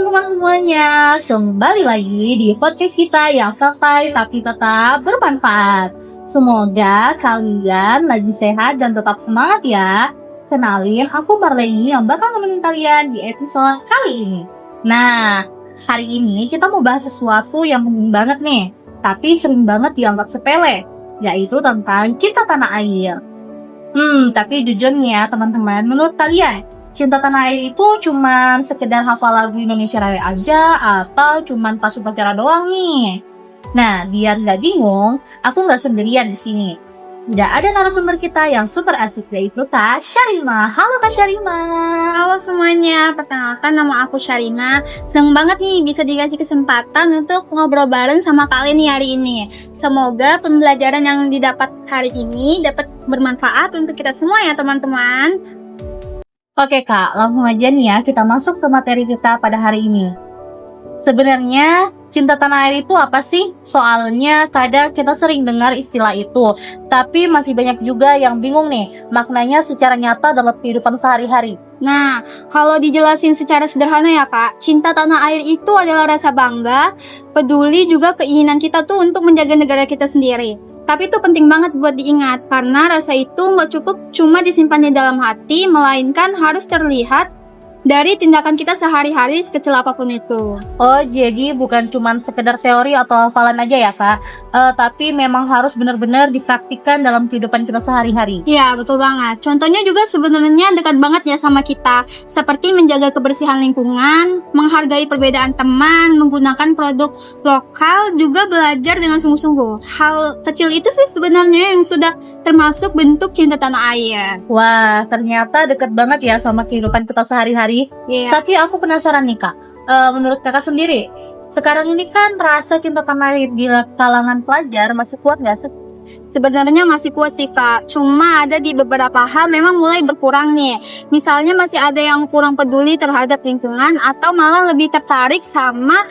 teman-teman semuanya, kembali lagi di podcast kita yang santai tapi tetap bermanfaat. Semoga kalian lagi sehat dan tetap semangat ya. Kenalin, aku Marleni yang bakal nemenin kalian di episode kali ini. Nah, hari ini kita mau bahas sesuatu yang penting banget nih, tapi sering banget dianggap sepele, yaitu tentang cinta tanah air. Tapi jujur nih ya teman-teman, menurut kalian, cinta tanah air itu cuman sekedar hafal lagu Indonesia Raya aja atau cuman pas upacara doang nih? Nah, biar nggak bingung, aku nggak sendirian di sini. Udah ada narasumber kita yang super asik, yaitu Kak Syarima. Halo Kak Syarima. Halo semuanya, perkenalkan nama aku Syarima. Senang banget nih bisa dikasih kesempatan untuk ngobrol bareng sama kalian nih hari ini. Semoga pembelajaran yang didapat hari ini dapat bermanfaat untuk kita semua ya teman-teman. Oke Kak, langsung aja nih ya kita masuk ke materi kita pada hari ini. Sebenarnya cinta tanah air itu apa sih? Soalnya kadang kita sering dengar istilah itu, tapi masih banyak juga yang bingung nih maknanya secara nyata dalam kehidupan sehari-hari. Nah, kalau dijelasin secara sederhana ya Kak, cinta tanah air itu adalah rasa bangga, peduli juga keinginan kita tuh untuk menjaga negara kita sendiri. Tapi itu penting banget buat diingat, karena rasa itu nggak cukup cuma disimpan di dalam hati, melainkan harus terlihat dari tindakan kita sehari-hari sekecil apapun itu. Oh, jadi bukan cuma sekedar teori atau hafalan aja ya Kak, tapi memang harus benar-benar dipraktikkan dalam kehidupan kita sehari-hari. Iya, betul banget. Contohnya juga sebenarnya dekat banget ya sama kita, seperti menjaga kebersihan lingkungan, menghargai perbedaan teman, menggunakan produk lokal, juga belajar dengan sungguh-sungguh. Hal kecil itu sih sebenarnya yang sudah termasuk bentuk cinta tanah air. Wah, ternyata dekat banget ya sama kehidupan kita sehari-hari. Iya. Tapi aku penasaran nih Kak, menurut Kakak sendiri, sekarang ini kan rasa cinta tanah air di kalangan pelajar masih kuat nggak sih? Sebenarnya masih kuat sih Kak, cuma ada di beberapa hal memang mulai berkurang nih. Misalnya masih ada yang kurang peduli terhadap lingkungan atau malah lebih tertarik sama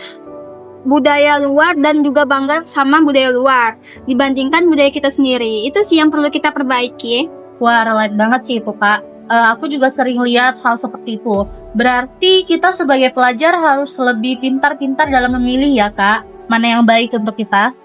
budaya luar dan juga bangga sama budaya luar dibandingkan budaya kita sendiri. Itu sih yang perlu kita perbaiki. Wah, relate banget sih itu Kak. Aku juga sering lihat hal seperti itu. Berarti kita sebagai pelajar harus lebih pintar-pintar dalam memilih ya Kak, mana yang baik untuk kita.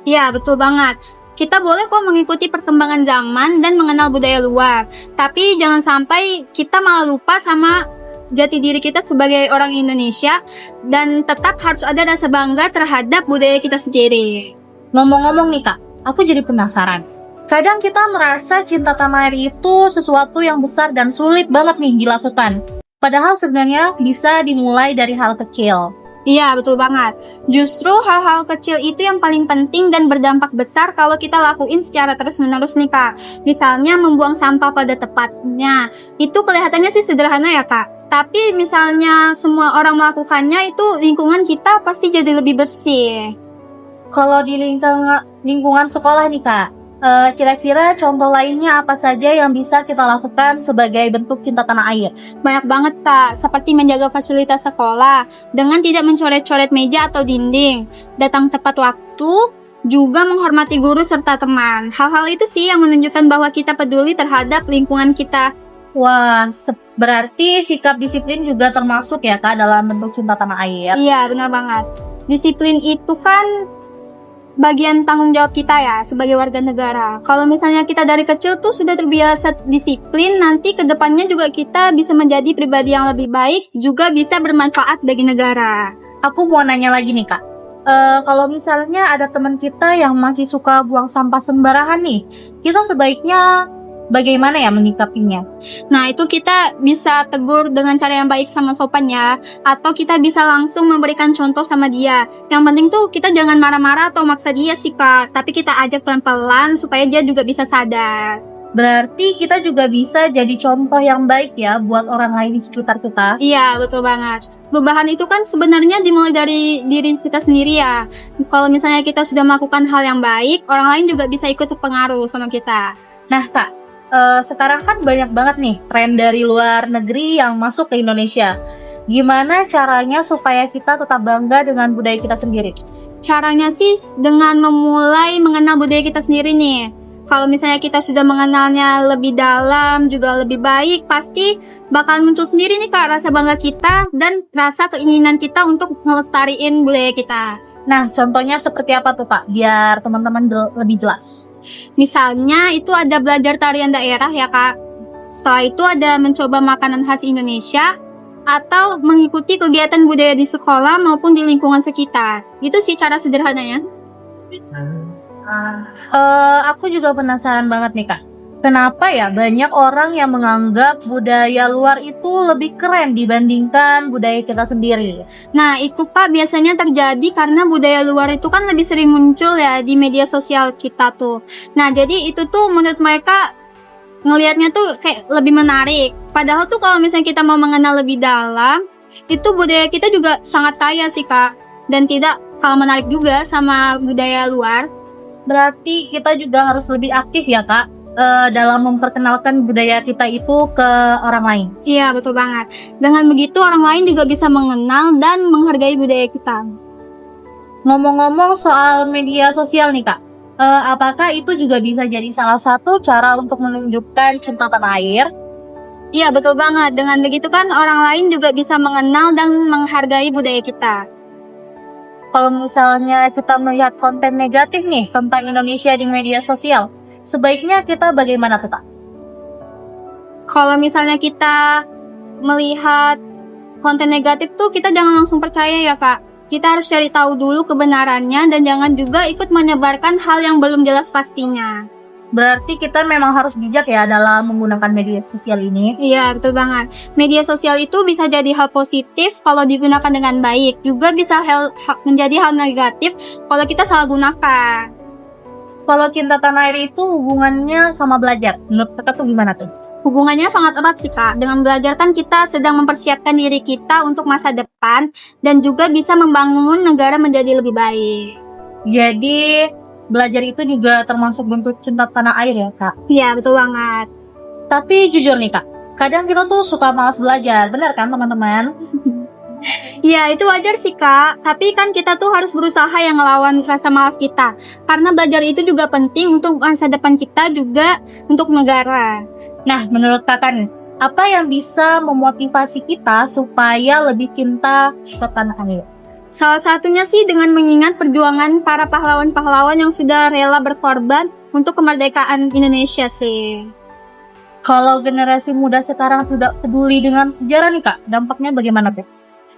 Iya, betul banget. Kita boleh kok mengikuti perkembangan zaman dan mengenal budaya luar. Tapi jangan sampai kita malah lupa sama jati diri kita sebagai orang Indonesia dan tetap harus ada rasa bangga terhadap budaya kita sendiri. Ngomong-ngomong nih Kak, aku jadi penasaran. Kadang kita merasa cinta tanah air itu sesuatu yang besar dan sulit banget nih dilakukan. Padahal sebenarnya bisa dimulai dari hal kecil. Iya, betul banget. Justru hal-hal kecil itu yang paling penting dan berdampak besar kalau kita lakuin secara terus-menerus nih Kak. Misalnya membuang sampah pada tempatnya. Itu kelihatannya sih sederhana ya Kak. Tapi misalnya semua orang melakukannya, itu lingkungan kita pasti jadi lebih bersih. Kalau di lingkungan sekolah nih Kak, kira-kira contoh lainnya apa saja yang bisa kita lakukan sebagai bentuk cinta tanah air? Banyak banget Kak, seperti menjaga fasilitas sekolah dengan tidak mencoret-coret meja atau dinding, datang tepat waktu, juga menghormati guru serta teman. Hal-hal itu sih yang menunjukkan bahwa kita peduli terhadap lingkungan kita. Wah, berarti sikap disiplin juga termasuk ya Kak dalam bentuk cinta tanah air? Iya, benar banget. Disiplin itu kan bagian tanggung jawab kita ya sebagai warga negara. Kalau misalnya kita dari kecil tuh sudah terbiasa disiplin, nanti kedepannya juga kita bisa menjadi pribadi yang lebih baik, juga bisa bermanfaat bagi negara. Aku mau nanya lagi nih Kak, kalau misalnya ada teman kita yang masih suka buang sampah sembarangan nih, kita sebaiknya bagaimana ya menyikapinya? Nah, itu kita bisa tegur dengan cara yang baik sama sopan ya, atau kita bisa langsung memberikan contoh sama dia. Yang penting tuh kita jangan marah-marah atau maksa dia sih Kak, tapi kita ajak pelan-pelan supaya dia juga bisa sadar. Berarti kita juga bisa jadi contoh yang baik ya buat orang lain di sekitar kita. Iya, betul banget. Perubahan itu kan sebenarnya dimulai dari diri kita sendiri ya. Kalau misalnya kita sudah melakukan hal yang baik, orang lain juga bisa ikut terpengaruh sama kita. Nah Kak, sekarang kan banyak banget nih tren dari luar negeri yang masuk ke Indonesia. Gimana caranya supaya kita tetap bangga dengan budaya kita sendiri? Caranya sih dengan memulai mengenal budaya kita sendiri nih. Kalau misalnya kita sudah mengenalnya lebih dalam, juga lebih baik, pasti bakal muncul sendiri nih Kak rasa bangga kita dan rasa keinginan kita untuk ngelestariin budaya kita. Nah, contohnya seperti apa tuh Kak? Biar teman-teman lebih jelas. Misalnya itu ada belajar tarian daerah ya Kak. Setelah itu ada mencoba makanan khas Indonesia atau mengikuti kegiatan budaya di sekolah maupun di lingkungan sekitar. Itu sih cara sederhananya. Aku juga penasaran banget nih Kak. Kenapa ya banyak orang yang menganggap budaya luar itu lebih keren dibandingkan budaya kita sendiri? Nah, itu Kak biasanya terjadi karena budaya luar itu kan lebih sering muncul ya di media sosial kita tuh. Nah, jadi itu tuh menurut mereka ngelihatnya tuh kayak lebih menarik. Padahal tuh kalau misalnya kita mau mengenal lebih dalam, itu budaya kita juga sangat kaya sih Kak. Dan tidak kalah menarik juga sama budaya luar. Berarti kita juga harus lebih aktif ya Kak, dalam memperkenalkan budaya kita itu ke orang lain. Iya, betul banget. Dengan begitu orang lain juga bisa mengenal dan menghargai budaya kita. Ngomong-ngomong soal media sosial nih Kak, apakah itu juga bisa jadi salah satu cara untuk menunjukkan cinta tanah air? Iya, betul banget. Dengan begitu kan orang lain juga bisa mengenal dan menghargai budaya kita. Kalau misalnya kita melihat konten negatif nih tentang Indonesia di media sosial, sebaiknya kita bagaimana tuh Kak? Kalau misalnya kita melihat konten negatif tuh kita jangan langsung percaya ya Kak. Kita harus cari tahu dulu kebenarannya dan jangan juga ikut menyebarkan hal yang belum jelas pastinya. Berarti kita memang harus bijak ya dalam menggunakan media sosial ini. Iya, betul banget. Media sosial itu bisa jadi hal positif kalau digunakan dengan baik. Juga bisa menjadi hal negatif kalau kita salah gunakan. Kalau cinta tanah air itu hubungannya sama belajar, menurut Kakak tuh gimana tuh? Hubungannya sangat erat sih Kak. Dengan belajar kan kita sedang mempersiapkan diri kita untuk masa depan dan juga bisa membangun negara menjadi lebih baik. Jadi belajar itu juga termasuk bentuk cinta tanah air ya Kak? Iya, betul banget. Tapi jujur nih Kak, kadang kita tuh suka malas belajar, benar kan teman-teman? Ya, itu wajar sih Kak. Tapi kan kita tuh harus berusaha yang ngelawan rasa malas kita. Karena belajar itu juga penting untuk masa depan kita juga untuk negara. Nah, menurut Kakak nih, apa yang bisa memotivasi kita supaya lebih cinta ke tanah air? Salah satunya sih dengan mengingat perjuangan para pahlawan-pahlawan yang sudah rela berkorban untuk kemerdekaan Indonesia sih. Kalau generasi muda sekarang tidak peduli dengan sejarah nih Kak, dampaknya bagaimana tuh?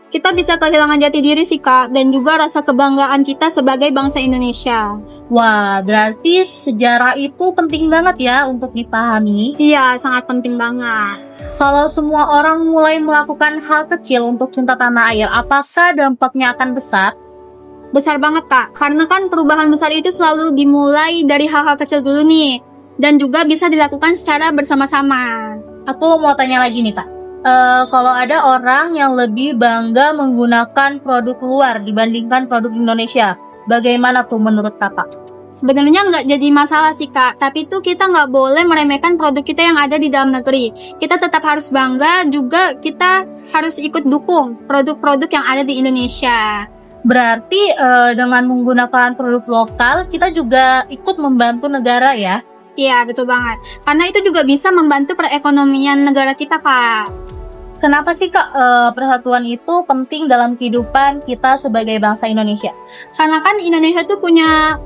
Kita bisa kehilangan jati diri sih Kak, dan juga rasa kebanggaan kita sebagai bangsa Indonesia. Wah, berarti sejarah itu penting banget ya untuk dipahami. Iya, sangat penting banget. Kalau semua orang mulai melakukan hal kecil untuk cinta tanah air, apakah dampaknya akan besar? Besar banget Kak, karena kan perubahan besar itu selalu dimulai dari hal-hal kecil dulu nih. Dan juga bisa dilakukan secara bersama-sama. Aku mau tanya lagi nih Kak. Kalau ada orang yang lebih bangga menggunakan produk luar dibandingkan produk Indonesia, bagaimana tuh menurut Kakak? Sebenarnya nggak jadi masalah sih Kak, tapi tuh kita nggak boleh meremehkan produk kita yang ada di dalam negeri. Kita tetap harus bangga, juga kita harus ikut dukung produk-produk yang ada di Indonesia. Berarti dengan menggunakan produk lokal, kita juga ikut membantu negara ya? Iya, betul banget. Karena itu juga bisa membantu perekonomian negara kita, Kak. Kenapa sih Kak persatuan itu penting dalam kehidupan kita sebagai bangsa Indonesia? Karena kan Indonesia tuh punya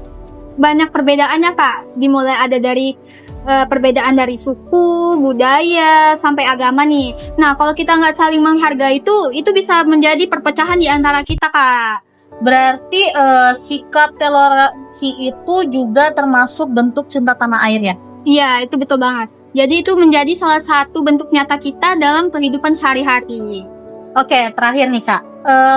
banyak perbedaannya Kak. Dimulai ada dari perbedaan dari suku, budaya, sampai agama nih. Nah, kalau kita nggak saling menghargai itu bisa menjadi perpecahan di antara kita Kak. Berarti sikap toleransi itu juga termasuk bentuk cinta tanah air ya? Iya, itu betul banget. Jadi itu menjadi salah satu bentuk nyata kita dalam kehidupan sehari-hari. Oke, terakhir nih Kak.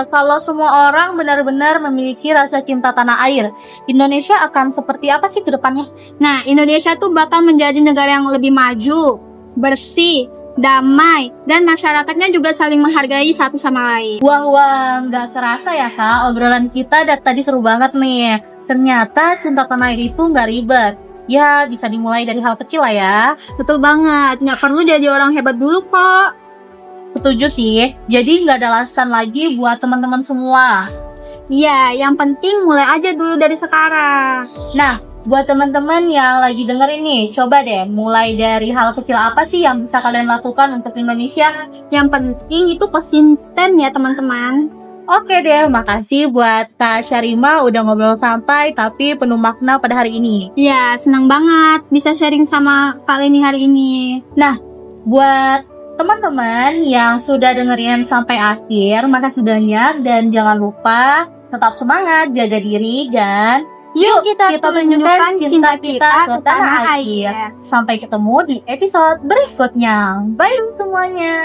Kalau semua orang benar-benar memiliki rasa cinta tanah air, Indonesia akan seperti apa sih ke depannya? Nah, Indonesia tuh bakal menjadi negara yang lebih maju, bersih, damai, dan masyarakatnya juga saling menghargai satu sama lain. Wah, nggak kerasa ya Kak, obrolan kita tadi seru banget nih. Ternyata cinta tanah air itu nggak ribet. Ya, bisa dimulai dari hal kecil lah ya. Betul banget, nggak perlu jadi orang hebat dulu kok. Setuju sih, jadi nggak ada alasan lagi buat teman-teman semua. Iya, yang penting mulai aja dulu dari sekarang. Nah, Buat teman-teman yang lagi dengerin nih, coba deh mulai dari hal kecil apa sih yang bisa kalian lakukan untuk Indonesia. Yang penting itu konsisten ya teman-teman. Oke deh, makasih buat Kak Syarima udah ngobrol santai tapi penuh makna pada hari ini. Ya, senang banget bisa sharing sama Kak Leni hari ini. Buat teman-teman yang sudah dengerin sampai akhir, makasih banyak dan jangan lupa tetap semangat, jaga diri, dan Yuk kita tunjukkan cinta kita ke tanah air. Sampai ketemu di episode berikutnya. Bye semuanya.